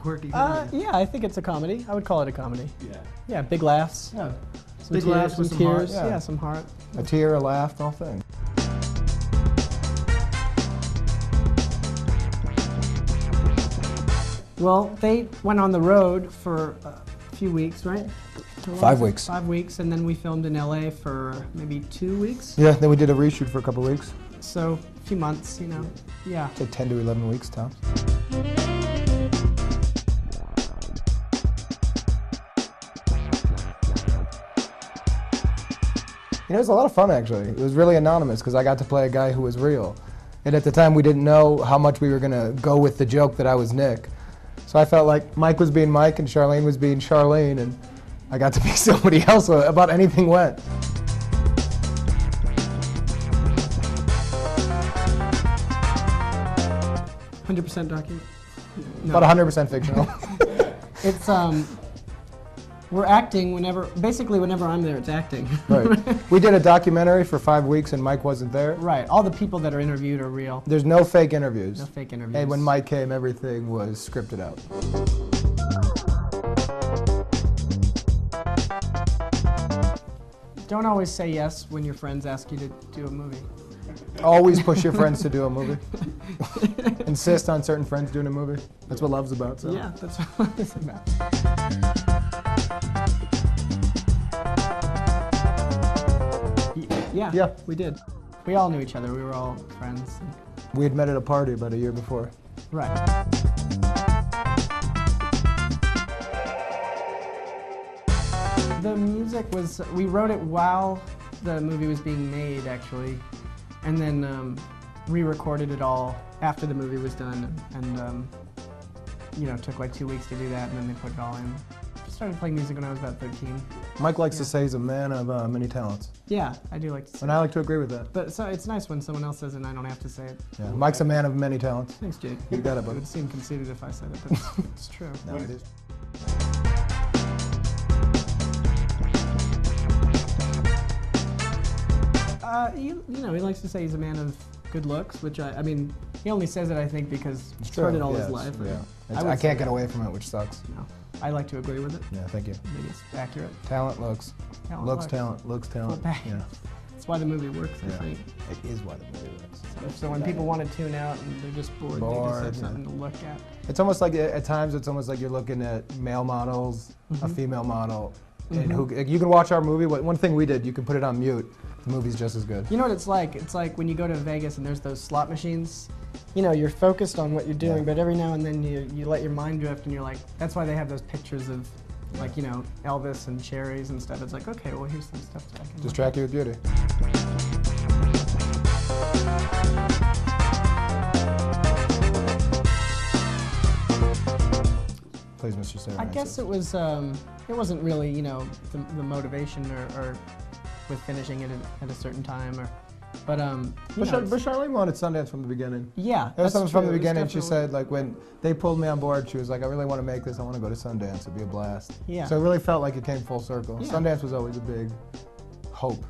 quirky? Yeah, I think it's a comedy. I would call it a comedy. Yeah. Yeah, big laughs. Yeah. Some Big tears, laughs with some tears. heart. Yeah, some heart. A tear, a laugh, the whole thing. Well, they went on the road for a few weeks, right? 5 weeks. 5 weeks, and then we filmed in LA for maybe 2 weeks. Yeah, then we did a reshoot for a couple of weeks. So, a few months, you know. Yeah. Say 10 to 11 weeks tops. You know, it was a lot of fun, actually. It was really anonymous because I got to play a guy who was real. And at the time, we didn't know how much we were going to go with the joke that I was Nick. So I felt like Mike was being Mike and Charlene was being Charlene, and I got to be somebody else. About anything went. $100% document. No. About 100% fictional. It's we're acting basically whenever I'm there, it's acting. Right. We did a documentary for 5 weeks and Mike wasn't there. Right. All the people that are interviewed are real. There's no fake interviews. No fake interviews. And when Mike came, everything was scripted out. Don't always say yes when your friends ask you to do a movie. Always push your friends to do a movie. Insist on certain friends doing a movie. That's what love's about. So. Yeah, that's what it's about. Yeah, we did. We all knew each other. We were all friends. We had met at a party about a year before. Right. The music was, we wrote it while the movie was being made, actually, and then re-recorded it all after the movie was done, and you know, it took like 2 weeks to do that, and then they put it all in. I started playing music when I was about 13. Mike likes to say he's a man of many talents. Yeah, I do like to say And I like to agree with that. But so it's nice when someone else says it and I don't have to say it. Yeah, Mike's a man of many talents. Thanks, Jake. You got it, It buddy. would seem conceited if I said it, but it's true. No, it is. You know, he likes to say he's a man of good looks, which I mean, he only says it, I think, because he's heard it all his life. Yeah. I would I say can't get that. away from it, which sucks. No, I like to agree with it. Yeah, thank you. I think it's accurate. Talent, looks. Talent, Looks, talent, looks, talent. Well, Yeah. That's why the movie works, I Yeah. think. It is why the movie works. So when people want to tune out and they're just bored, they just have yeah. something to look at. It's almost like, at times, it's almost like you're looking at male models, a female model, and who you can watch our movie. One thing we did, you can put it on mute. The movie's just as good. You know what it's like? It's like when you go to Vegas and there's those slot machines. You know, you're focused on what you're doing, but every now and then you let your mind drift and you're like, that's why they have those pictures of, like, you know, Elvis and cherries and stuff. It's like, okay, well, here's some stuff that I can Distract you with beauty. Please, Mr. Cera. I guess it wasn't really, you know, the motivation or with finishing it at a certain time, but Charlene wanted Sundance from the beginning. Yeah, There was something from the true. It was beginning. She definitely- said, like, when they pulled me on board, she was like, I really want to make this. I want to go to Sundance. It'd be a blast. Yeah. So it really felt like it came full circle. Yeah. Sundance was always a big hope.